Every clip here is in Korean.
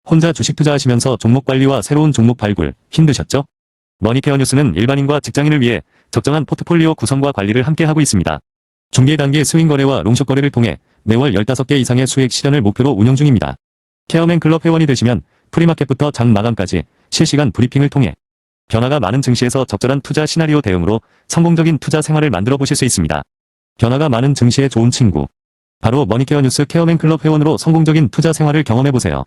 혼자 주식 투자하시면서 종목 관리와 새로운 종목 발굴 힘드셨죠? 머니케어 뉴스는 일반인과 직장인을 위해 적정한 포트폴리오 구성과 관리를 함께 하고 있습니다. 중개 단계 스윙 거래와 롱숏 거래를 통해 매월 15개 이상의 수익 실현을 목표로 운영 중입니다. 케어맨 클럽 회원이 되시면 프리마켓부터 장 마감까지 실시간 브리핑을 통해 변화가 많은 증시에서 적절한 투자 시나리오 대응으로 성공적인 투자 생활을 만들어 보실 수 있습니다. 변화가 많은 증시의 좋은 친구. 바로 머니케어 뉴스 케어맨 클럽 회원으로 성공적인 투자 생활을 경험해 보세요.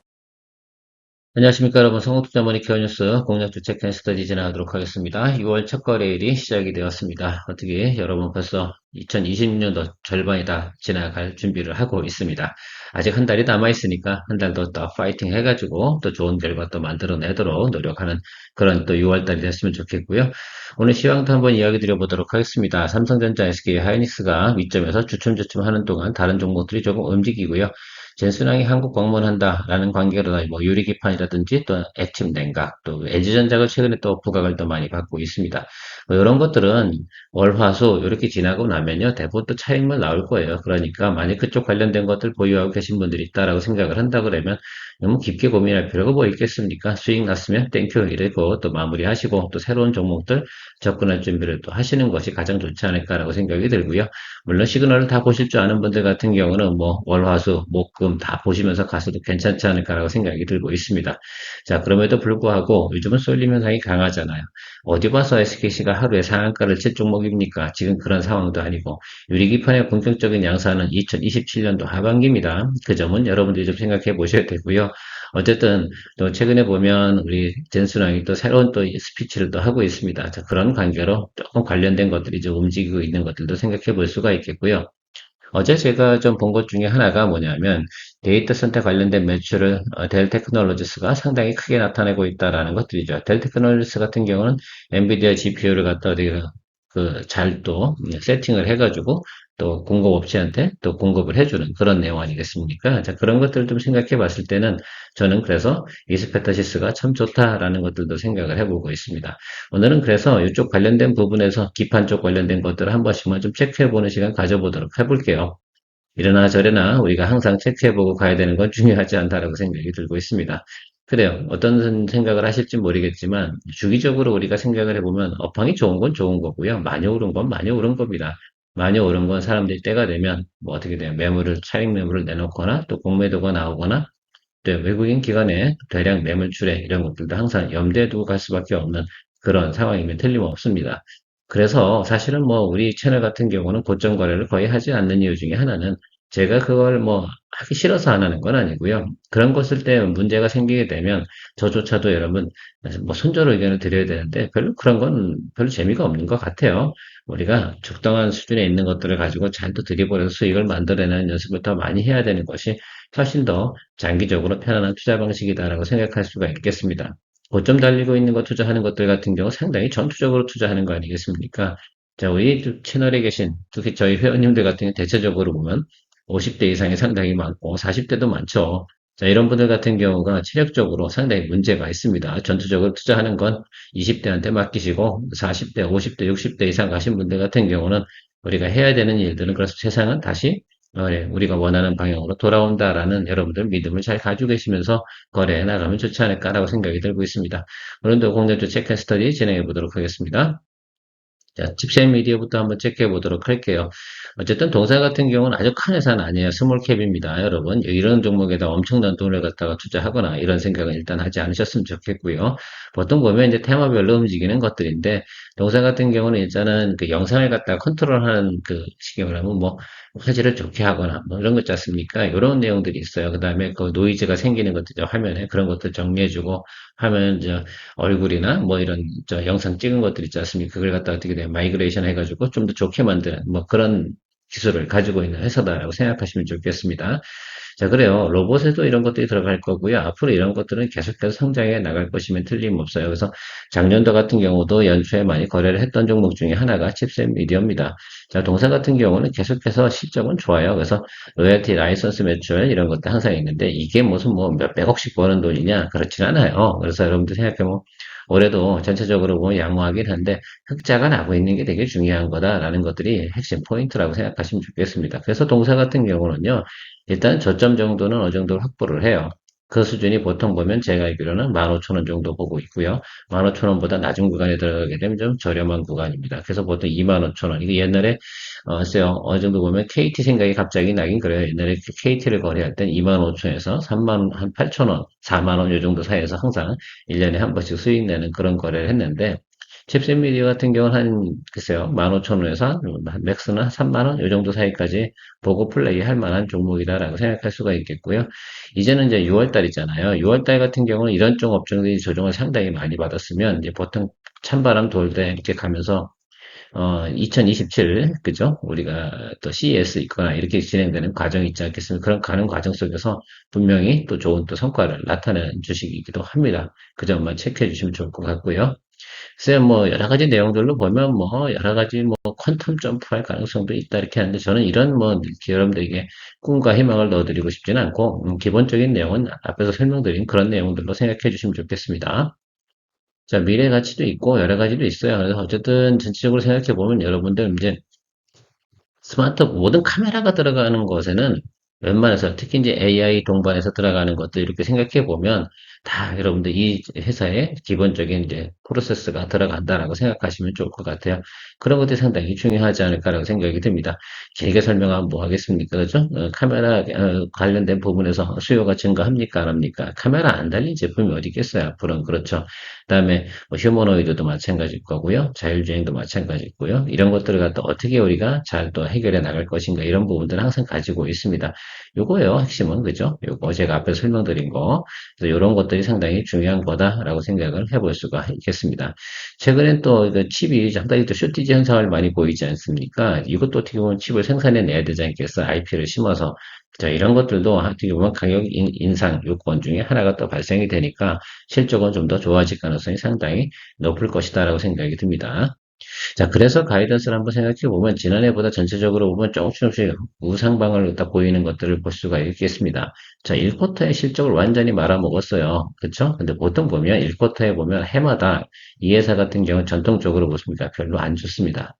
안녕하십니까 여러분, 성공투자 머니케어 뉴스 공략주 체크앤 스터디 진행하도록 하겠습니다. 6월 첫 거래일이 시작이 되었습니다. 어떻게 여러분 벌써 2026년도 절반이 다 지나갈 준비를 하고 있습니다. 아직 한 달이 남아 있으니까 한 달 더 파이팅 해가지고 또 좋은 결과 또 만들어내도록 노력하는 그런 또 6월 달이 됐으면 좋겠고요. 오늘 시황도 한번 이야기 드려보도록 하겠습니다. 삼성전자, SK 하이닉스가 위점에서 주춤주춤 하는 동안 다른 종목들이 조금 움직이고요. 젠순항이 한국 방문한다라는 관계로 뭐 유리기판이라든지 또 액침 냉각, 또 LG전자가 최근에 또 부각을 더 많이 받고 있습니다. 뭐 이런 것들은 월, 화, 수 이렇게 지나고 나면요 대부분 또 차익만 나올 거예요. 그러니까 만약 그쪽 관련된 것들 보유하고 계신 분들이 있다라고 생각을 한다 그러면 너무 깊게 고민할 필요가 뭐 있겠습니까? 수익 났으면 땡큐 이러고 또 마무리하시고 또 새로운 종목들 접근할 준비를 또 하시는 것이 가장 좋지 않을까라고 생각이 들고요. 물론 시그널을 다 보실 줄 아는 분들 같은 경우는 뭐 월화수 목금 다 보시면서 가셔도 괜찮지 않을까라고 생각이 들고 있습니다. 자, 그럼에도 불구하고 요즘은 쏠림 현상이 강하잖아요. 어디 봐서 SKC가 하루에 상한가를 칠 종목입니까? 지금 그런 상황도 아니고 유리기판의 본격적인 양산은 2027년도 하반기입니다. 그 점은 여러분들이 좀 생각해 보셔야 되고요. 어쨌든 또 최근에 보면 우리 젠순왕이 또 새로운 또 스피치를 또 하고 있습니다. 자, 그런 관계로 조금 관련된 것들이 좀 움직이고 있는 것들도 생각해 볼 수가 있겠고요. 어제 제가 좀 본 것 중에 하나가 뭐냐면 데이터 센터 관련된 매출을 델 테크놀로지스가 상당히 크게 나타내고 있다라는 것들이죠. 델 테크놀로지스 같은 경우는 엔비디아 GPU를 갖다 어디 잘 또 세팅을 해가지고 또 공급업체한테 또 공급을 해주는 그런 내용 아니겠습니까? 자, 그런 것들을 좀 생각해 봤을 때는 저는 그래서 이스페타시스가 참 좋다라는 것들도 생각을 해보고 있습니다. 오늘은 그래서 이쪽 관련된 부분에서 기판 쪽 관련된 것들을 한 번씩만 좀 체크해보는 시간 가져보도록 해볼게요. 이러나 저러나 우리가 항상 체크해보고 가야 되는 건 중요하지 않다라고 생각이 들고 있습니다. 그래요. 어떤 생각을 하실지 모르겠지만 주기적으로 우리가 생각을 해보면 업황이 좋은 건 좋은 거고요. 많이 오른 건 많이 오른 겁니다. 많이 오른 건 사람들이 때가 되면 뭐 어떻게 돼요? 매물을 차익 매물을 내놓거나 또 공매도가 나오거나 또 외국인 기관의 대량 매물출회 이런 것들도 항상 염두에 두고 갈 수밖에 없는 그런 상황이면 틀림없습니다. 그래서 사실은 뭐 우리 채널 같은 경우는 고점 거래를 거의 하지 않는 이유 중에 하나는 제가 그걸 뭐 하기 싫어서 안 하는 건 아니고요. 그런 것을 때 문제가 생기게 되면 저조차도 여러분 뭐 손절 의견을 드려야 되는데 별로 그런 건 별로 재미가 없는 것 같아요. 우리가 적당한 수준에 있는 것들을 가지고 잘 또 들이버려서 수익을 만들어내는 연습을 더 많이 해야 되는 것이 훨씬 더 장기적으로 편안한 투자 방식이다라고 생각할 수가 있겠습니다. 고점 달리고 있는 거 투자하는 것들 같은 경우 상당히 전투적으로 투자하는 거 아니겠습니까? 자, 우리 채널에 계신 특히 저희 회원님들 같은 경우 대체적으로 보면 50대 이상이 상당히 많고 40대도 많죠. 자, 이런 분들 같은 경우가 체력적으로 상당히 문제가 있습니다. 전투적으로 투자하는 건 20대한테 맡기시고 40대, 50대, 60대 이상 가신 분들 같은 경우는 우리가 해야 되는 일들은 그래서 세상은 다시 예, 우리가 원하는 방향으로 돌아온다라는 여러분들 믿음을 잘 가지고 계시면서 거래해 나가면 좋지 않을까라고 생각이 들고 있습니다. 오늘도 공략주 체크 스터디 진행해 보도록 하겠습니다. 자, 집시행 미디어부터 한번 체크해 보도록 할게요. 어쨌든 동사 같은 경우는 아주 큰 회사는 아니에요. 스몰캡입니다. 여러분, 이런 종목에다 엄청난 돈을 갖다가 투자하거나 이런 생각은 일단 하지 않으셨으면 좋겠고요. 보통 보면 이제 테마별로 움직이는 것들인데, 동사 같은 경우는 일단은 그 영상을 갖다가 컨트롤하는 그 쉽게 말하면 뭐 화질을 좋게 하거나 뭐 이런 거 있지 않습니까? 이런 내용들이 있어요. 그 다음에 그 노이즈가 생기는 것들 화면에 그런 것들 정리해주고 화면 이제 얼굴이나 뭐 이런 저 영상 찍은 것들 있지 않습니까? 그걸 갖다 어떻게 돼 마이그레이션 해가지고 좀 더 좋게 만드는 뭐 그런 기술을 가지고 있는 회사다라고 생각하시면 좋겠습니다. 자, 그래요. 로봇에도 이런 것들이 들어갈 거고요. 앞으로 이런 것들은 계속해서 성장해 나갈 것이면 틀림없어요. 그래서 작년도 같은 경우도 연초에 많이 거래를 했던 종목 중에 하나가 칩셋 미디어입니다. 자, 동사 같은 경우는 계속해서 실적은 좋아요. 그래서 로열티, 라이선스 매출 이런 것도 항상 있는데 이게 무슨 뭐 몇백억씩 버는 돈이냐? 그렇진 않아요. 그래서 여러분들 생각해보면 올해도 전체적으로 보면 양호하긴 한데 흑자가 나고 있는 게 되게 중요한 거다라는 것들이 핵심 포인트라고 생각하시면 좋겠습니다. 그래서 동사 같은 경우는요, 일단 저점 정도는 어느 정도 확보를 해요. 그 수준이 보통 보면 제가 알기로는 15,000원 정도 보고 있고요. 15,000원보다 낮은 구간에 들어가게 되면 좀 저렴한 구간입니다. 그래서 보통 25,000원. 이게 옛날에, 글쎄요, 어느 정도 보면 KT 생각이 갑자기 나긴 그래요. 옛날에 KT를 거래할 땐 25,000원에서 3만, 한 8,000원, 4만 원 요 정도 사이에서 항상 1년에 한 번씩 수익 내는 그런 거래를 했는데, 칩셋 미디어 같은 경우는 글쎄요, 15,000원에서 맥스는 한 3만 원 요 정도 사이까지 보고 플레이 할 만한 종목이다라고 생각할 수가 있겠고요. 이제는 이제 6월 달이잖아요. 6월 달 같은 경우는 이런 쪽 업종들이 조정을 상당히 많이 받았으면 이제 보통 찬바람 돌 때 이렇게 가면서 2027, 그죠? 우리가 또 CES 있거나 이렇게 진행되는 과정이 있지 않겠습니까? 그런 가는 과정 속에서 분명히 또 좋은 또 성과를 나타내는 주식이기도 합니다. 그 점만 체크해 주시면 좋을 것 같고요. 글쎄요, 뭐, 여러 가지 내용들로 보면 뭐, 여러 가지 뭐, 퀀텀 점프할 가능성도 있다, 이렇게 하는데, 저는 이런 뭐, 여러분들에게 꿈과 희망을 넣어드리고 싶지는 않고, 기본적인 내용은 앞에서 설명드린 그런 내용들로 생각해 주시면 좋겠습니다. 자, 미래 가치도 있고, 여러 가지도 있어요. 그래서 어쨌든 전체적으로 생각해 보면 여러분들 이제 모든 카메라가 들어가는 것에는 웬만해서 특히 이제 AI 동반해서 들어가는 것들 이렇게 생각해 보면 다 여러분들 이 회사의 기본적인 이제 프로세스가 들어간다라고 생각하시면 좋을 것 같아요. 그런 것들이 상당히 중요하지 않을까라고 생각이 듭니다. 길게 설명하면 뭐 하겠습니까? 그죠? 카메라 관련된 부분에서 수요가 증가합니까? 안 합니까? 카메라 안 달린 제품이 어디 있겠어요? 앞으로는 그렇죠. 그다음에 뭐 휴머노이드도 마찬가지일 거고요. 자율주행도 마찬가지고요. 이런 것들을 갖다 어떻게 우리가 잘 또 해결해 나갈 것인가 이런 부분들은 항상 가지고 있습니다. 요거예요. 핵심은 그죠? 요거 제가 앞에 설명드린 거. 그래서 이런 것들이 상당히 중요한 거다라고 생각을 해볼 수가 있겠습니다. 최근엔 또 칩이 상당히 또 쇼티지 현상을 많이 보이지 않습니까? 이것도 어떻게 보면 칩을 생산해 내야 되지 않겠어? IP를 심어서. 자, 이런 것들도 어떻게 보면 가격 인상 요건 중에 하나가 또 발생이 되니까 실적은 좀 더 좋아질 가능성이 상당히 높을 것이다라고 생각이 듭니다. 자, 그래서 가이던스를 한번 생각해 보면 지난해보다 전체적으로 보면 조금씩 우상방을 딱 보이는 것들을 볼 수가 있겠습니다. 자, 1쿼터의 실적을 완전히 말아먹었어요. 그렇죠? 근데 보통 보면 1쿼터에 보면 해마다 이 회사 같은 경우는 전통적으로 보십니까? 별로 안 좋습니다.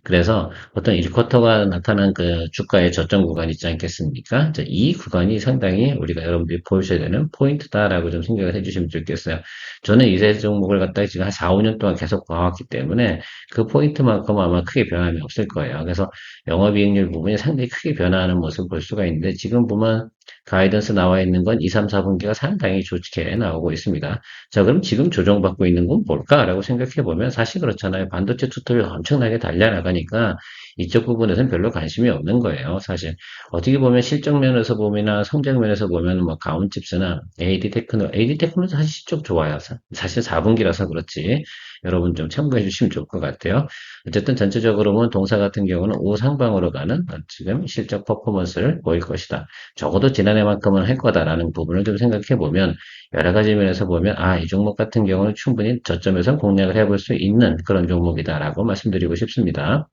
그래서 보통 1쿼터가 나타난 그 주가의 저점 구간 있지 않겠습니까? 자, 이 구간이 상당히 우리가 여러분들이 보셔야 되는 포인트다라고 좀 생각을 해주시면 좋겠어요. 저는 이세 종목을 갖다가 지금 한 4, 5년 동안 계속 봐왔기 때문에 그 포인트만큼 아마 크게 변함이 없을 거예요. 그래서 영업이익률 부분이 상당히 크게 변화하는 모습을 볼 수가 있는데 지금 보면 가이던스 나와 있는 건 2, 3, 4분기가 상당히 좋게 나오고 있습니다. 자, 그럼 지금 조정받고 있는 건 뭘까라고 생각해 보면 사실 그렇잖아요. 반도체 투톱이 엄청나게 달려나가니까 이쪽 부분에서는 별로 관심이 없는 거예요. 사실 어떻게 보면 실적 면에서 보면이나 성장 면에서 보면 뭐 가온칩스나 AD 테크노 사실 실적 좋아요. 사실 4분기라서 그렇지. 여러분 좀 참고해 주시면 좋을 것 같아요. 어쨌든 전체적으로 보면 동사 같은 경우는 우상방으로 가는 지금 실적 퍼포먼스를 보일 것이다. 적어도 지난해만큼은 할 거다라는 부분을 좀 생각해 보면 여러 가지 면에서 보면 이 종목 같은 경우는 충분히 저점에서 공략을 해볼 수 있는 그런 종목이다라고 말씀드리고 싶습니다.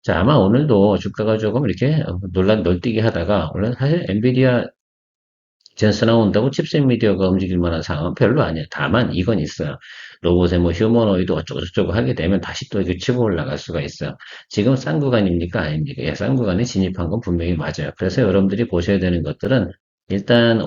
자, 아마 오늘도 주가가 조금 이렇게 널뛰기 하다가 원래 사실 엔비디아 젠스 나온다고 칩셋 미디어가 움직일 만한 상황은 별로 아니에요. 다만 이건 있어요. 로봇의 뭐 휴머노이드 어쩌고저쩌고 하게 되면 다시 또 이게 치고 올라갈 수가 있어요. 지금 싼 구간입니까? 아닙니까? 예, 싼 구간에 진입한 건 분명히 맞아요. 그래서 여러분들이 보셔야 되는 것들은 일단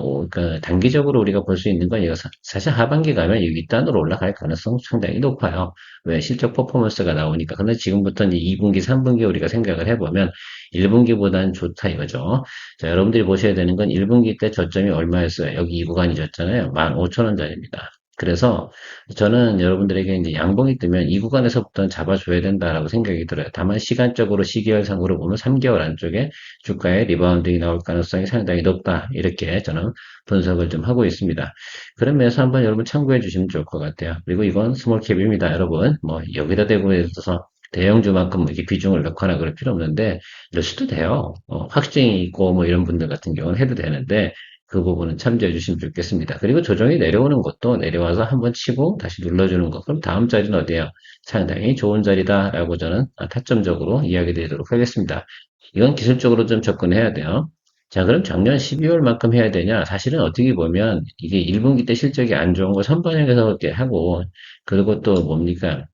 단기적으로 우리가 볼 수 있는 건 이거 사실 하반기 가면 이 윗단으로 올라갈 가능성 상당히 높아요. 왜 실적 퍼포먼스가 나오니까. 근데 지금부터 이제 2분기, 3분기 우리가 생각을 해보면 1분기보다는 좋다 이거죠. 자, 여러분들이 보셔야 되는 건 1분기 때 저점이 얼마였어요? 여기 이 구간이었잖아요. 15,000원짜리입니다. 그래서 저는 여러분들에게 이제 양봉이 뜨면 이 구간에서부터는 잡아줘야 된다라고 생각이 들어요. 다만 시간적으로 시계열상으로 보면 3개월 안쪽에 주가의 리바운딩이 나올 가능성이 상당히 높다. 이렇게 저는 분석을 좀 하고 있습니다. 그런 면에서 한번 여러분 참고해 주시면 좋을 것 같아요. 그리고 이건 스몰캡입니다, 여러분. 뭐 여기다 대고 있어서 대형주만큼 이렇게 비중을 넣거나 그럴 필요 없는데 넣을 수도 돼요. 확증이 있고 뭐 이런 분들 같은 경우는 해도 되는데 그 부분은 참조해 주시면 좋겠습니다. 그리고 조정이 내려오는 것도 내려와서 한번 치고 다시 눌러주는 것. 그럼 다음 자리는 어디예요? 상당히 좋은 자리다라고 저는 타점적으로 이야기 드리도록 하겠습니다. 이건 기술적으로 좀 접근해야 돼요. 자, 그럼 작년 12월만큼 해야 되냐? 사실은 어떻게 보면 이게 1분기 때 실적이 안 좋은 거 선반영해서 그렇게 하고, 그리고 또 뭡니까?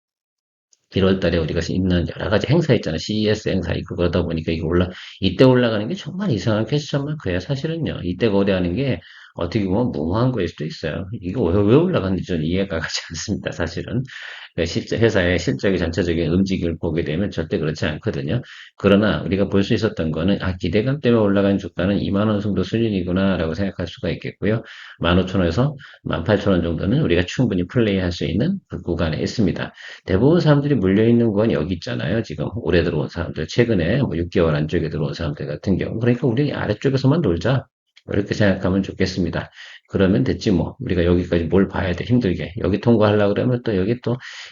1월 달에 우리가 있는 여러 가지 행사 있잖아. CES 행사 있고 그러다 보니까 이때 올라가는 게 정말 이상한 캐시점 마크예요. 사실은요. 이때 거래하는 게 어떻게 보면 무모한 거일 수도 있어요. 이거 왜 올라갔는지 저는 이해가 가지 않습니다, 사실은. 그러니까 실제 회사의 실적의 전체적인 움직임을 보게 되면 절대 그렇지 않거든요. 그러나 우리가 볼 수 있었던 거는 기대감 때문에 올라간 주가는 2만 원 정도 수준이구나라고 생각할 수가 있겠고요. 15,000원에서 18,000원 정도는 우리가 충분히 플레이할 수 있는 그 구간에 있습니다. 대부분 사람들이 물려있는 건 여기 있잖아요. 지금 올해 들어온 사람들, 최근에 뭐 6개월 안쪽에 들어온 사람들 같은 경우. 그러니까 우리 아래쪽에서만 놀자. 이렇게 생각하면 좋겠습니다. 그러면 됐지 뭐. 우리가 여기까지 뭘 봐야 돼, 힘들게. 여기 통과하려고 그러면 또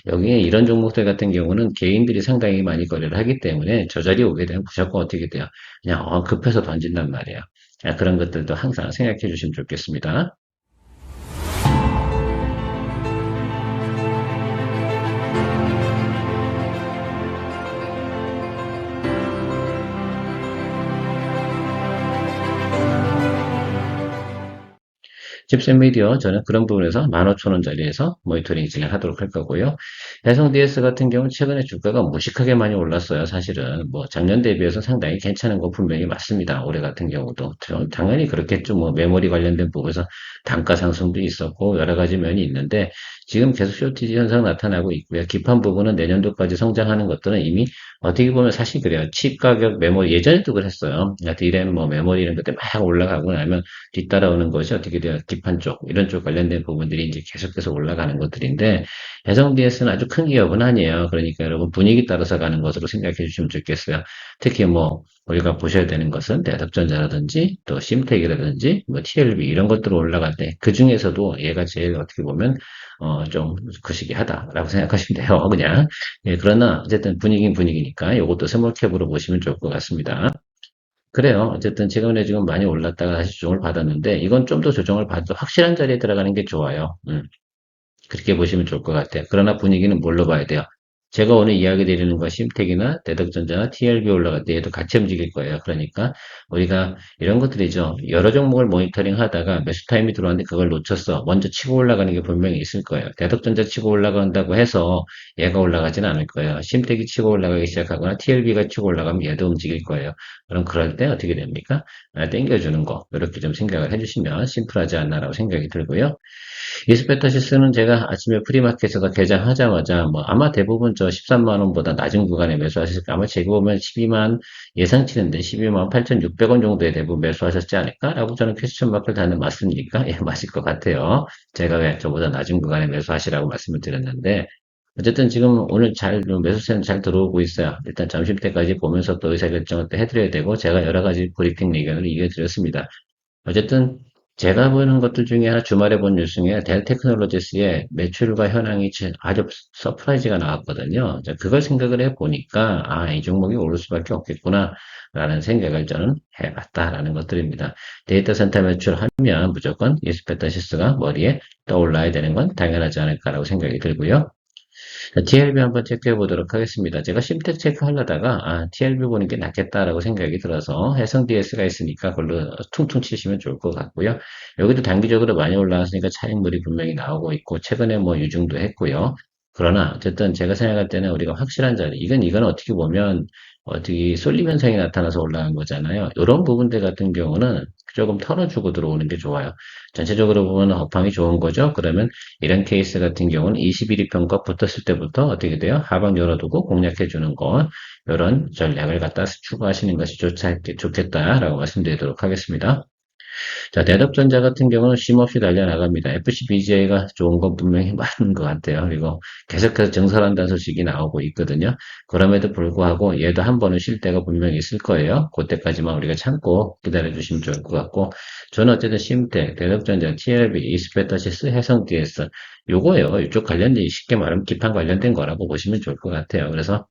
여기에 이런 종목들 같은 경우는 개인들이 상당히 많이 거래를 하기 때문에 저 자리에 오게 되면 무조건 어떻게 돼요? 그냥 급해서 던진단 말이에요. 그런 것들도 항상 생각해 주시면 좋겠습니다. 집센 미디어 저는 그런 부분에서 15,000원짜리에서 모니터링 진행하도록 할 거고요. 해성 DS 같은 경우는 최근에 주가가 무식하게 많이 올랐어요. 사실은 뭐 작년 대비해서 상당히 괜찮은 거 분명히 맞습니다. 올해 같은 경우도 당연히 그렇겠죠. 뭐 메모리 관련된 부분에서 단가 상승도 있었고 여러 가지 면이 있는데 지금 계속 쇼티지 현상 나타나고 있고요. 기판 부분은 내년도까지 성장하는 것들은 이미 어떻게 보면 사실 그래요. 칩 가격 메모리 예전에도 그랬어요. 디램 뭐 메모리 이런 것들 막 올라가고 나면 뒤따라오는 것이 어떻게 돼요? 기판 쪽, 이런 쪽 관련된 부분들이 이제 계속해서 올라가는 것들인데, 해성 DS는 아주 큰 기업은 아니에요. 그러니까 여러분 분위기 따라서 가는 것으로 생각해 주시면 좋겠어요. 특히 뭐, 우리가 보셔야 되는 것은 대덕전자라든지, 또 심텍이라든지, 뭐 TLB 이런 것들 올라갈 때, 그 중에서도 얘가 제일 어떻게 보면, 좀 거시기하다라고 생각하시면 돼요. 그냥. 예, 그러나 어쨌든 분위기는 분위기니까 이것도 스몰캡으로 보시면 좋을 것 같습니다. 그래요. 어쨌든 최근에 지금 많이 올랐다가 다시 조정을 받았는데 이건 좀 더 조정을 받아도 확실한 자리에 들어가는 게 좋아요. 그렇게 보시면 좋을 것 같아요. 그러나 분위기는 뭘로 봐야 돼요? 제가 오늘 이야기 드리는 거 심택이나 대덕전자나 TLB 올라갈 때 얘도 같이 움직일 거예요. 그러니까 우리가 이런 것들이죠. 여러 종목을 모니터링 하다가 매수 타임이 들어왔는데 그걸 놓쳤어. 먼저 치고 올라가는 게 분명히 있을 거예요. 대덕전자 치고 올라간다고 해서 얘가 올라가지는 않을 거예요. 심택이 치고 올라가기 시작하거나 TLB가 치고 올라가면 얘도 움직일 거예요. 그럼 그럴 때 어떻게 됩니까? 땡겨주는 거. 이렇게 좀 생각을 해주시면 심플하지 않나라고 생각이 들고요. 이스페타시스는 제가 아침에 프리마켓에서 개장하자마자 뭐 아마 대부분 저 13만 원보다 낮은 구간에 매수하셨을 까 아마 제가 보면 12만 예상치는데 12만 8,600원 정도에 대부분 매수하셨지 않을까라고 저는 퀘스천 마크를 다는 맞습니까? 예, 맞을 것 같아요. 제가 왜 저보다 낮은 구간에 매수하시라고 말씀을 드렸는데 어쨌든 지금 오늘 매수세는 잘 들어오고 있어요. 일단 점심때까지 보면서 또 의사결정을 또 해드려야 되고 제가 여러 가지 브리핑 의견을 이겨드렸습니다. 어쨌든 제가 보는 것들 중에 하나 주말에 본 뉴스 중에 델 테크놀로지스의 매출과 현황이 아주 서프라이즈가 나왔거든요. 그걸 생각을 해보니까 이 종목이 오를 수밖에 없겠구나 라는 생각을 저는 해봤다라는 것들입니다. 데이터 센터 매출하면 무조건 이스페타시스가 머리에 떠올라야 되는 건 당연하지 않을까라고 생각이 들고요. TLB 한번 체크해 보도록 하겠습니다. 제가 심택 체크 하려다가 TLB 보는 게 낫겠다라고 생각이 들어서 해성 DS가 있으니까 그걸로 퉁퉁 치시면 좋을 것 같고요. 여기도 단기적으로 많이 올라왔으니까 차익물이 분명히 나오고 있고 최근에 뭐 유증도 했고요. 그러나 어쨌든 제가 생각할 때는 우리가 확실한 자리, 이건 어떻게 보면 어떻게 쏠림 현상이 나타나서 올라간 거잖아요. 이런 부분들 같은 경우는 조금 털어주고 들어오는 게 좋아요. 전체적으로 보면 업황이 좋은 거죠. 그러면 이런 케이스 같은 경우는 21위평가 붙었을 때부터 어떻게 돼요? 하방 열어두고 공략해 주는 거, 이런 전략을 갖다 추구하시는 것이 좋겠다라고 말씀드리도록 하겠습니다. 자, 대답전자 같은 경우는 쉼없이 달려나갑니다. FCBGA가 좋은 건 분명히 많은 것 같아요. 그리고 계속해서 증설한다는 소식이 나오고 있거든요. 그럼에도 불구하고 얘도 한 번은 쉴 때가 분명히 있을 거예요. 그때까지만 우리가 참고 기다려주시면 좋을 것 같고, 저는 어쨌든 심텍, 대답전자, TLB, 이스페타시스, 해성 DS, 요거예요. 이쪽 관련된, 쉽게 말하면 기판 관련된 거라고 보시면 좋을 것 같아요. 그래서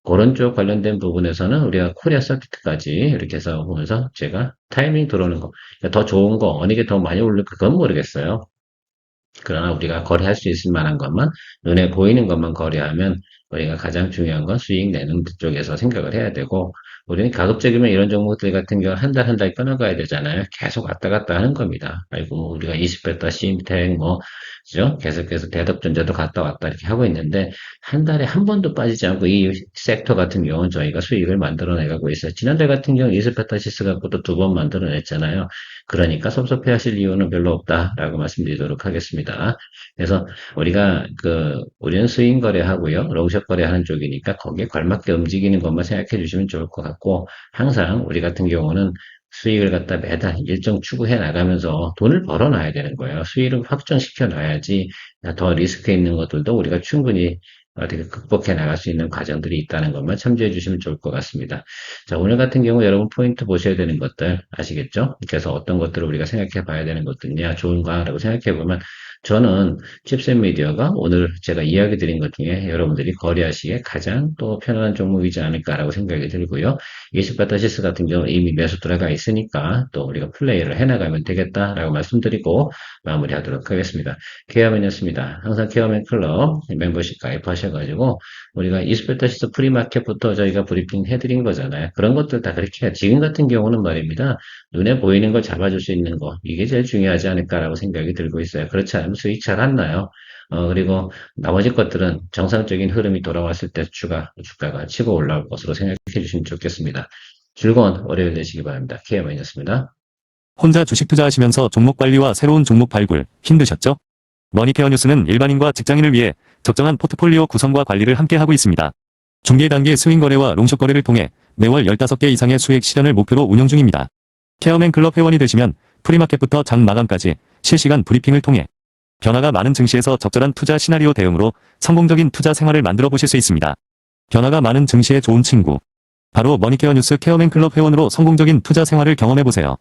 그런 쪽 관련된 부분에서는 우리가 코리아 서킷까지 이렇게 해서 보면서 제가 타이밍 들어오는 거, 그러니까 더 좋은 거, 어느 게 더 많이 오를 그건 모르겠어요. 그러나 우리가 거래할 수 있을 만한 것만, 눈에 보이는 것만 거래하면 우리가 가장 중요한 건 수익 내는 쪽에서 생각을 해야 되고, 우리는 가급적이면 이런 종목들 같은 경우는 한 달 한 달 끊어가야 되잖아요. 계속 왔다 갔다 하는 겁니다. 아이고, 우리가 20배다, 심택, 뭐, 그죠? 계속해서 대덕전자도 갔다 왔다 이렇게 하고 있는데, 한 달에 한 번도 빠지지 않고 이 섹터 같은 경우는 저희가 수익을 만들어내가고 있어요. 지난달 같은 경우 이스페타시스 갖고도 두 번 만들어냈잖아요. 그러니까 섭섭해 하실 이유는 별로 없다라고 말씀드리도록 하겠습니다. 그래서 우리는 스윙 거래하고요. 롱숏 거래하는 쪽이니까 거기에 걸맞게 움직이는 것만 생각해 주시면 좋을 것 같고, 항상 우리 같은 경우는 수익을 갖다 매달 일정 추구해 나가면서 돈을 벌어 놔야 되는 거예요. 수익을 확정시켜 놔야지 더 리스크 있는 것들도 우리가 충분히 어떻게 극복해 나갈 수 있는 과정들이 있다는 것만 참조해 주시면 좋을 것 같습니다. 자, 오늘 같은 경우 여러분 포인트 보셔야 되는 것들 아시겠죠? 그래서 어떤 것들을 우리가 생각해 봐야 되는 것들이냐, 좋은가라고 생각해 보면 저는 칩셋 미디어가 오늘 제가 이야기 드린 것 중에 여러분들이 거래하시기에 가장 또 편안한 종목이지 않을까라고 생각이 들고요. 20바타시스 같은 경우 이미 매수 들어가 있으니까 또 우리가 플레이를 해나가면 되겠다라고 말씀드리고 마무리하도록 하겠습니다. 케어맨이었습니다. 항상 케어맨 클럽 멤버십 가입하셔가지고 우리가 20바타시스 프리마켓부터 저희가 브리핑 해드린 거잖아요. 그런 것들 다 그렇게 해요. 지금 같은 경우는 말입니다. 눈에 보이는 걸 잡아줄 수 있는 거 이게 제일 중요하지 않을까라고 생각이 들고 있어요. 그렇지 않으면 수익 잘 안 나요. 그리고 나머지 것들은 정상적인 흐름이 돌아왔을 때 주가가 치고 올라올 것으로 생각해 주시면 좋겠습니다. 즐거운 월요일 되시기 바랍니다. 케어맨이었습니다. 혼자 주식 투자하시면서 종목 관리와 새로운 종목 발굴 힘드셨죠? 머니케어 뉴스는 일반인과 직장인을 위해 적정한 포트폴리오 구성과 관리를 함께 하고 있습니다. 중개 단계 스윙 거래와 롱숏 거래를 통해 매월 15개 이상의 수익 실현을 목표로 운영 중입니다. 케어맨 클럽 회원이 되시면 프리마켓부터 장 마감까지 실시간 브리핑을 통해 변화가 많은 증시에서 적절한 투자 시나리오 대응으로 성공적인 투자 생활을 만들어 보실 수 있습니다. 변화가 많은 증시의 좋은 친구. 바로 머니케어 뉴스 케어맨 클럽 회원으로 성공적인 투자 생활을 경험해 보세요.